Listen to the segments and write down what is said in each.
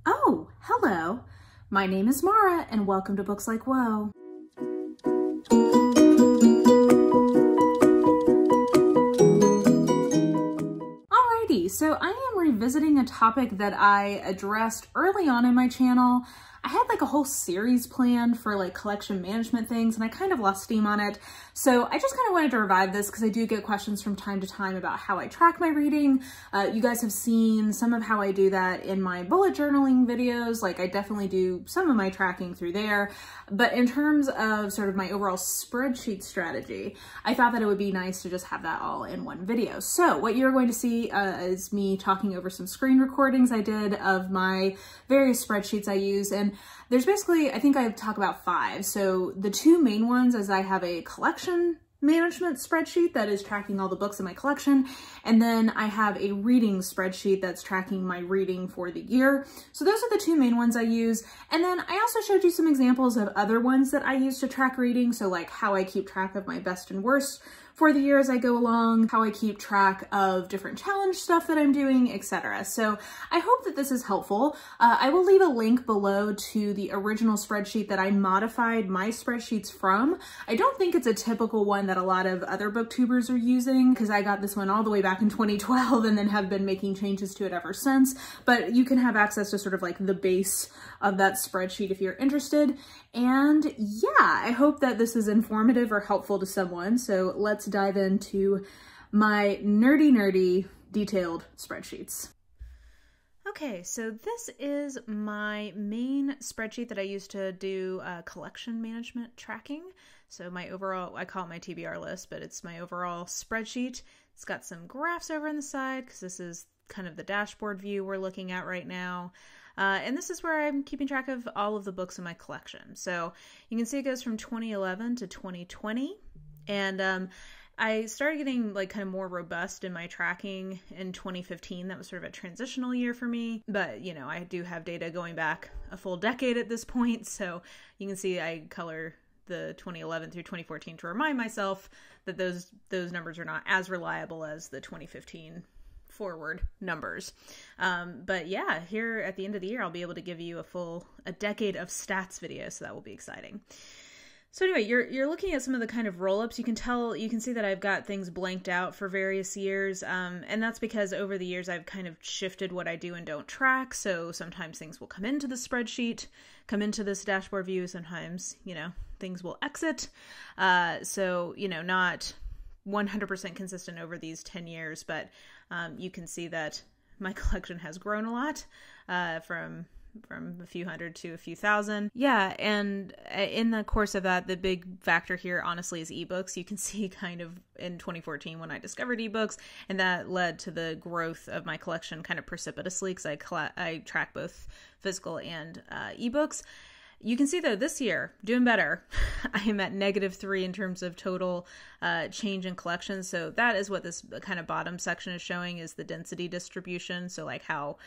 Oh, hello. My name is Mara and welcome to Books Like Whoa. Alrighty, so I am revisiting a topic that I addressed early on in my channel. I had like a whole series planned for like collection management things and I kind of lost steam on it. So I just kind of wanted to revive this because I do get questions from time to time about how I track my reading. You guys have seen some of how I do that in my bullet journaling videos. Like I definitely do some of my tracking through there. But in terms of sort of my overall spreadsheet strategy, I thought that it would be nice to just have that all in one video. So what you're going to see is me talking over some screen recordings I did of my various spreadsheets I use. And there's basically, I think I talk about 5. So the 2 main ones is I have a collection management spreadsheet that is tracking all the books in my collection. And then I have a reading spreadsheet that's tracking my reading for the year. So those are the 2 main ones I use. And then I also showed you some examples of other ones that I use to track reading. So like how I keep track of my best and worst for the year as I go along, how I keep track of different challenge stuff that I'm doing, etc. So I hope that this is helpful. I will leave a link below to the original spreadsheet that I modified my spreadsheets from. I don't think it's a typical one that a lot of other booktubers are using because I got this one all the way back in 2012 and then have been making changes to it ever since. But you can have access to sort of like the base of that spreadsheet if you're interested. And yeah, I hope that this is informative or helpful to someone. So let's dive into my nerdy detailed spreadsheets. Okay, so this is my main spreadsheet that I use to do collection management tracking. So my overall, I call it my TBR list, but it's my overall spreadsheet. It's got some graphs over on the side because this is kind of the dashboard view we're looking at right now. And this is where I'm keeping track of all of the books in my collection. So you can see it goes from 2011 to 2020. And I started getting like kind of more robust in my tracking in 2015. That was sort of a transitional year for me. But, you know, I do have data going back a full decade at this point. So you can see I color the 2011 through 2014 to remind myself that those numbers are not as reliable as the 2015 forward numbers. But yeah, here at the end of the year, I'll be able to give you a decade of stats video. So that will be exciting. So anyway, you're looking at some of the kind of roll-ups. You can see that I've got things blanked out for various years. And that's because over the years, I've kind of shifted what I do and don't track. So sometimes things will come into the spreadsheet, come into this dashboard view. Sometimes, you know, things will exit. So, you know, not 100% consistent over these 10 years, but you can see that my collection has grown a lot from a few hundred to a few thousand. Yeah, and in the course of that, the big factor here, honestly, is ebooks. You can see kind of in 2014 when I discovered ebooks, and that led to the growth of my collection kind of precipitously because I track both physical and ebooks. You can see though this year, doing better. I am at -3 in terms of total change in collections. So that is what this kind of bottom section is showing, is the density distribution. So like how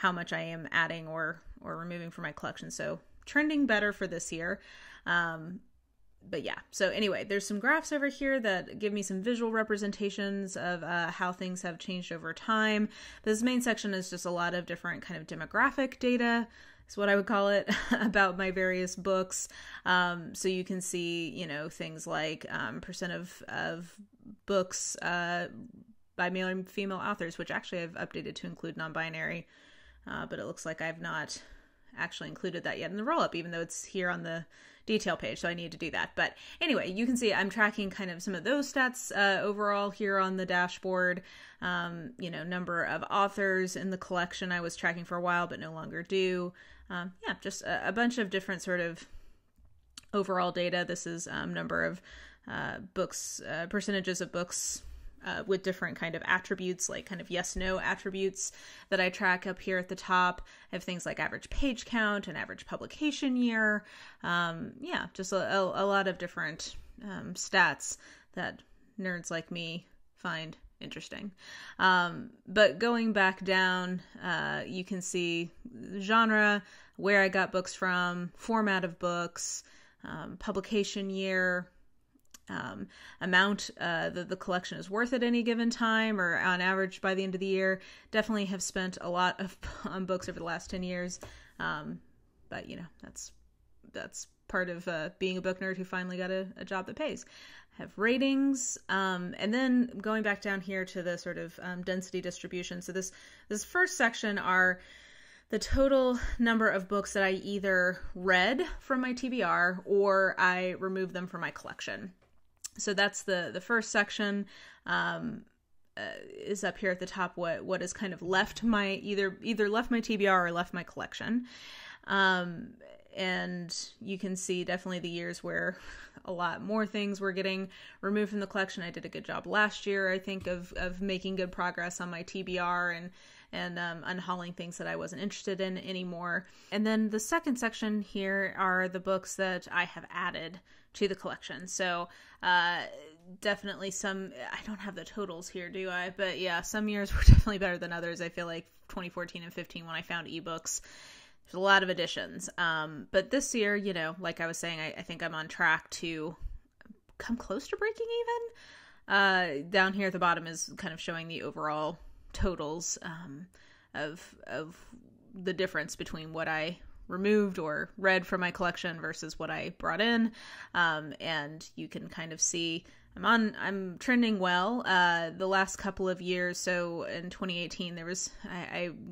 much I am adding or removing from my collection. So trending better for this year. But yeah, so anyway, there's some graphs over here that give me some visual representations of how things have changed over time. This main section is just a lot of different kind of demographic data, is what I would call it, about my various books. So you can see, you know, things like percent of books by male and female authors, which actually I've updated to include non-binary, but it looks like I've not actually included that yet in the roll-up, even though it's here on the detail page, so I need to do that. But anyway, you can see I'm tracking kind of some of those stats overall here on the dashboard. You know, number of authors in the collection I was tracking for a while, but no longer do. Yeah, just a bunch of different sort of overall data. This is number of books, percentages of books with different kind of attributes, like kind of yes/no attributes that I track up here at the top. I have things like average page count and average publication year. Yeah, just a lot of different stats that nerds like me find interesting. But going back down, you can see genre, where I got books from, format of books, publication year, amount that the collection is worth at any given time, or on average by the end of the year. Definitely have spent a lot on books over the last 10 years. But you know, that's part of being a book nerd who finally got a job that pays. I have ratings, and then going back down here to the sort of density distribution. So this first section are the total number of books that I either read from my TBR or I removed them from my collection. So that's the first section. Is up here at the top. What is kind of left my either left my TBR or left my collection. And you can see definitely the years where a lot more things were getting removed from the collection. I did a good job last year, I think, of making good progress on my TBR and unhauling things that I wasn't interested in anymore. And then the second section here are the books that I have added to the collection. So definitely some, I don't have the totals here, do I? But yeah, some years were definitely better than others. I feel like 2014 and 15 when I found ebooks, there's a lot of additions. But this year, you know, like I was saying, I think I'm on track to come close to breaking even. Down here at the bottom is kind of showing the overall totals of the difference between what I removed or read from my collection versus what I brought in. And you can kind of see I'm trending well. The last couple of years, so in 2018, there was,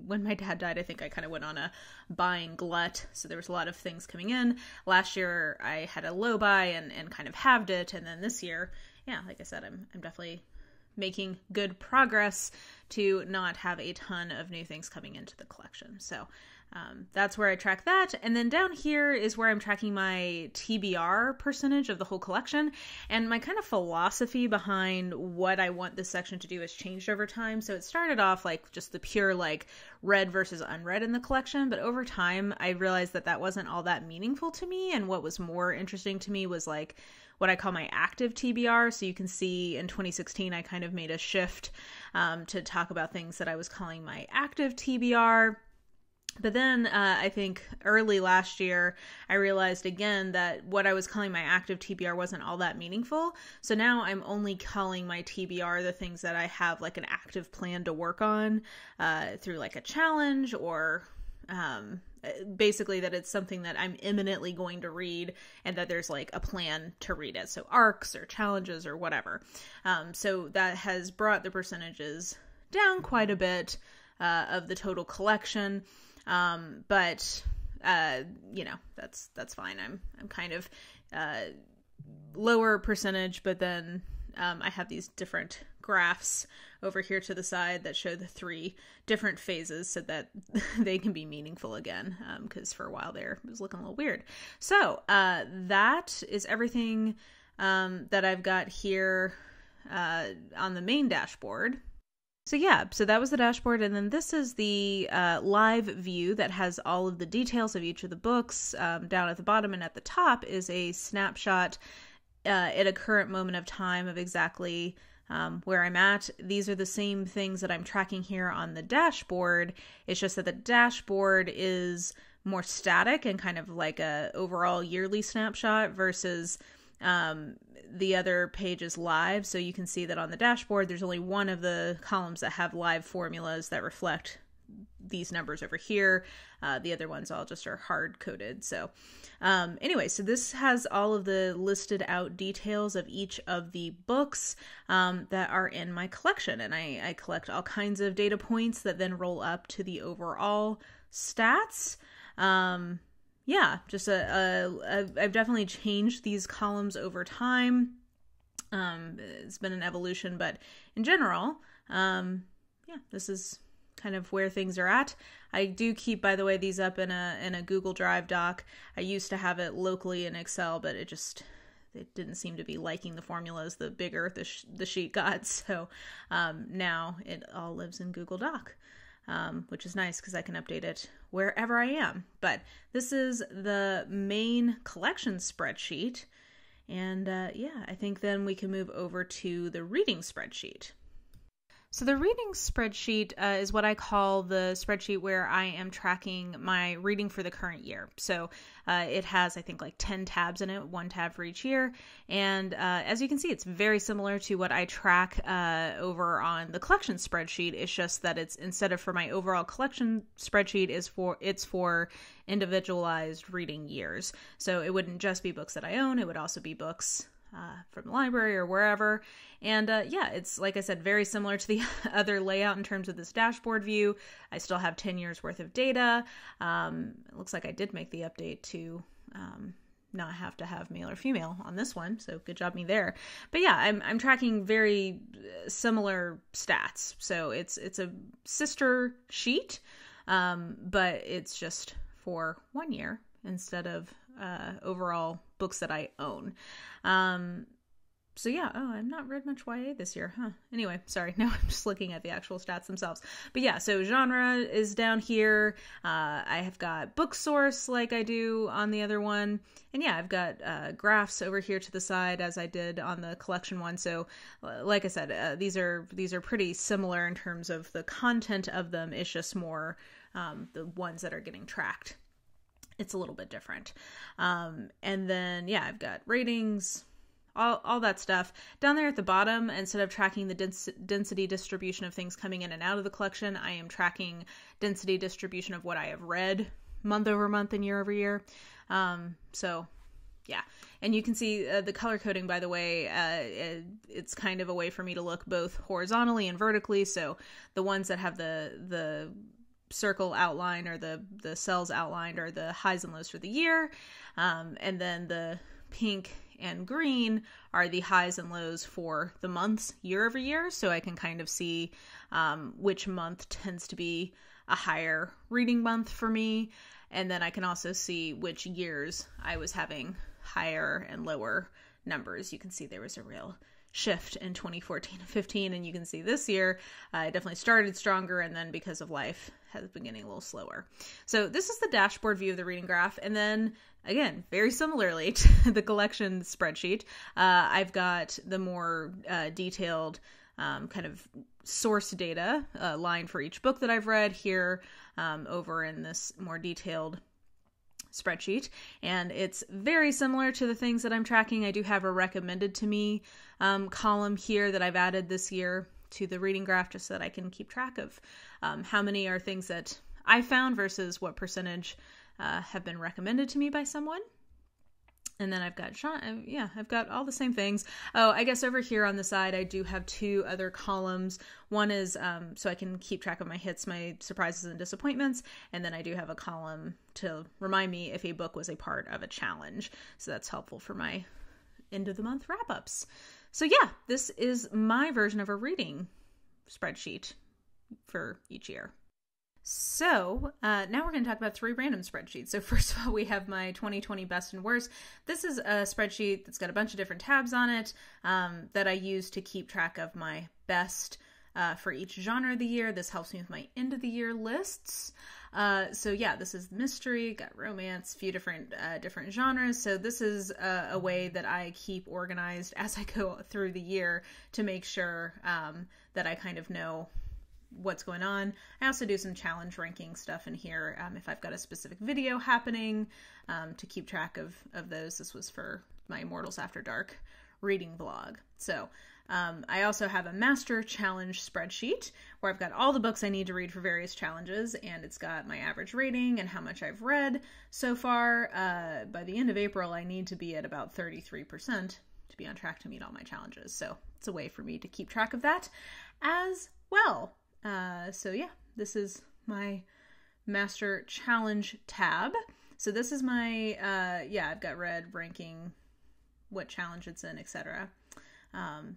when my dad died, I think I kind of went on a buying glut. So there was a lot of things coming in. Last year, I had a low buy and kind of halved it. And then this year, yeah, like I said, I'm definitely making good progress to not have a ton of new things coming into the collection. So that's where I track that. And then down here is where I'm tracking my TBR percentage of the whole collection. And my kind of philosophy behind what I want this section to do has changed over time. So it started off like just the pure like read versus unread in the collection. But over time, I realized that wasn't all that meaningful to me. And what was more interesting to me was like what I call my active TBR. So you can see in 2016, I kind of made a shift to talk about things that I was calling my active TBR. But then I think early last year, I realized again that what I was calling my active TBR wasn't all that meaningful. So now I'm only calling my TBR the things that I have like an active plan to work on through like a challenge or basically that it's something that I'm imminently going to read and that there's like a plan to read it. So arcs or challenges or whatever. So that has brought the percentages down quite a bit of the total collection. But you know, that's fine. I'm kind of, lower percentage, but then, I have these different graphs over here to the side that show the 3 different phases so that they can be meaningful again. Cause for a while there it was looking a little weird. So, that is everything, that I've got here, on the main dashboard. So yeah, so that was the dashboard, and then this is the live view that has all of the details of each of the books. Down at the bottom and at the top is a snapshot at a current moment of time of exactly where I'm at. These are the same things that I'm tracking here on the dashboard. It's just that the dashboard is more static and kind of like a overall yearly snapshot versus the other page is live. So you can see that on the dashboard, there's only one of the columns that have live formulas that reflect these numbers over here. The other ones all just are hard coded. So anyway, so this has all of the listed out details of each of the books that are in my collection. And I collect all kinds of data points that then roll up to the overall stats. Yeah, just I've definitely changed these columns over time. It's been an evolution, but in general, yeah, this is kind of where things are at. I do keep, by the way, these up in a Google Drive doc. I used to have it locally in Excel, but it didn't seem to be liking the formulas the bigger the sheet got. So now it all lives in Google Doc. Which is nice because I can update it wherever I am. But this is the main collection spreadsheet. And yeah, I think then we can move over to the reading spreadsheet. So the reading spreadsheet is what I call the spreadsheet where I am tracking my reading for the current year. So it has, I think, like 10 tabs in it, 1 tab for each year. And as you can see, it's very similar to what I track over on the collection spreadsheet. It's just that it's, instead of for my overall collection spreadsheet, it's for individualized reading years. So it wouldn't just be books that I own, it would also be books from the library or wherever. And yeah, it's, like I said, very similar to the other layout in terms of this dashboard view. I still have 10 years worth of data. It looks like I did make the update to not have to have male or female on this one, so good job me there. But yeah, I'm tracking very similar stats. So it's a sister sheet, but it's just for 1 year instead of overall books that I own. So yeah, I've not read much YA this year, huh? Anyway, sorry, now I'm just looking at the actual stats themselves. But yeah, so genre is down here. I have got book source like I do on the other one. And yeah, I've got graphs over here to the side as I did on the collection one. So like I said, these are pretty similar in terms of the content of them. It's just more the ones that are getting tracked. It's a little bit different. And then, yeah, I've got ratings, all that stuff. Down there at the bottom, instead of tracking the density distribution of things coming in and out of the collection, I am tracking density distribution of what I have read month over month and year over year. So, yeah. And you can see the color coding, by the way, it's kind of a way for me to look both horizontally and vertically. So the ones that have the circle outline or the cells outlined are the highs and lows for the year. And then the pink and green are the highs and lows for the months year over year. So I can kind of see which month tends to be a higher reading month for me. And then I can also see which years I was having higher and lower numbers. You can see there was a real shift in 2014 and 15, and you can see this year I definitely started stronger, and then because of life has been getting a little slower. So this is the dashboard view of the reading graph, and then again, very similarly to the collection spreadsheet, I've got the more detailed kind of source data line for each book that I've read here over in this more detailed spreadsheet, and it's very similar to the things that I'm tracking. I do have a recommended to me column here that I've added this year to the reading graph just so that I can keep track of how many are things that I found versus what percentage have been recommended to me by someone. And then I've got, I've got all the same things. Oh, I guess over here on the side, I do have 2 other columns. One is so I can keep track of my hits, my surprises and disappointments. And then I do have a column to remind me if a book was a part of a challenge. So that's helpful for my end of the month wrap-ups. So yeah, this is my version of a reading spreadsheet for each year. So now we're going to talk about 3 random spreadsheets. So first of all, we have my 2020 best and worst. This is a spreadsheet that's got a bunch of different tabs on it that I use to keep track of my best for each genre of the year. This helps me with my end of the year lists. So yeah, this is mystery, got romance, a few different genres. So this is a way that I keep organized as I go through the year to make sure that I kind of know what's going on. I also do some challenge ranking stuff in here if I've got a specific video happening to keep track of those. This was for my Immortals After Dark reading vlog. So I also have a master challenge spreadsheet where I've got all the books I need to read for various challenges, and it's got my average rating and how much I've read so far. By the end of April, I need to be at about 33% to be on track to meet all my challenges. So it's a way for me to keep track of that as well. So yeah, this is my master challenge tab. So this is my, I've got read, ranking, what challenge it's in, etc.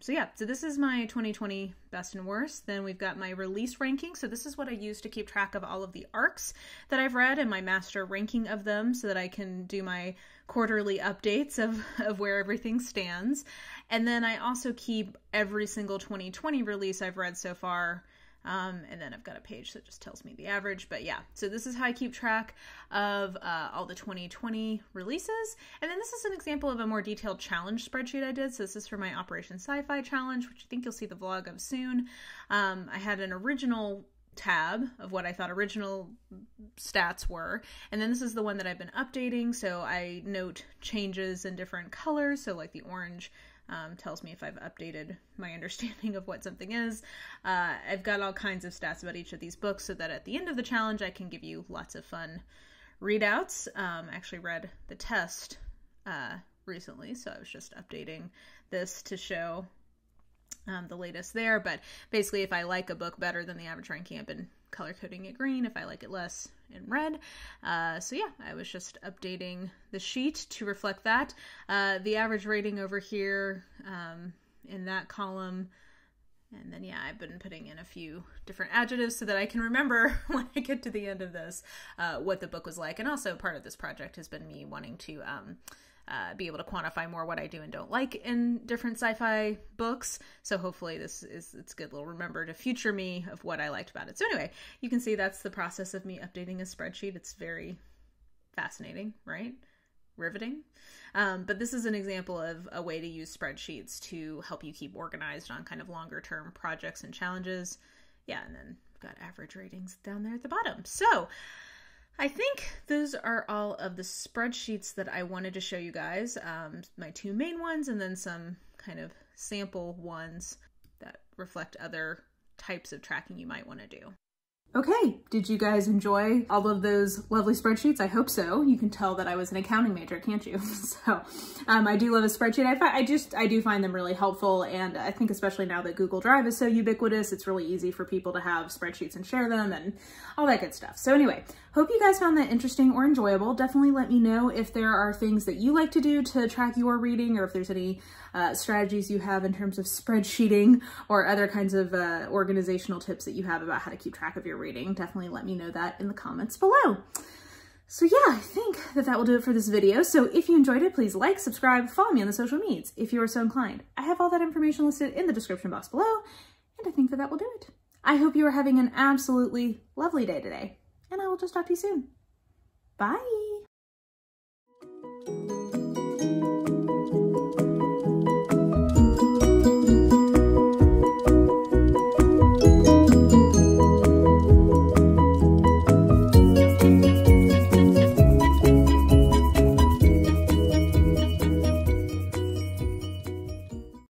So this is my 2020 best and worst. Then we've got my release ranking. So this is what I use to keep track of all of the arcs that I've read and my master ranking of them so that I can do my quarterly updates of where everything stands. And then I also keep every single 2020 release I've read so far And then I've got a page that just tells me the average. But yeah, so this is how I keep track of all the 2020 releases. And then this is an example of a more detailed challenge spreadsheet I did. So this is for my Operation Sci-Fi challenge, which I think you'll see the vlog of soon. I had an original tab of what I thought original stats were, and then this is the one that I've been updating, so I note changes in different colors. So like the orange tells me if I've updated my understanding of what something is. I've got all kinds of stats about each of these books so that at the end of the challenge I can give you lots of fun readouts. I actually read the test recently, so I was just updating this to show the latest there. But basically, if I like a book better than the average ranking, I've been color coding it green. If I like it less, in red. So yeah, I was just updating the sheet to reflect that. The average rating over here in that column. And then yeah, I've been putting in a few different adjectives so that I can remember when I get to the end of this what the book was like. And also part of this project has been me wanting to be able to quantify more what I do and don't like in different sci-fi books. So hopefully it's a good little remember to future me of what I liked about it. So anyway, you can see that's the process of me updating a spreadsheet. It's very fascinating, right? Riveting. But this is an example of a way to use spreadsheets to help you keep organized on kind of longer term projects and challenges. Yeah, and then we've got average ratings down there at the bottom. So I think those are all of the spreadsheets that I wanted to show you guys. My two main ones and then some kind of sample ones that reflect other types of tracking you might want to do. Okay, did you guys enjoy all of those lovely spreadsheets? I hope so. You can tell that I was an accounting major, can't you? So I do love a spreadsheet. I do find them really helpful, and I think especially now that Google Drive is so ubiquitous, it's really easy for people to have spreadsheets and share them and all that good stuff. So anyway, hope you guys found that interesting or enjoyable. Definitely let me know if there are things that you like to do to track your reading, or if there's any strategies you have in terms of spreadsheeting or other kinds of organizational tips that you have about how to keep track of your reading. Definitely let me know that in the comments below. So yeah, I think that will do it for this video. So if you enjoyed it, please like, subscribe, follow me on the social medias if you are so inclined. I have all that information listed in the description box below, and I think that will do it. I hope you are having an absolutely lovely day today, and I will just talk to you soon. Bye!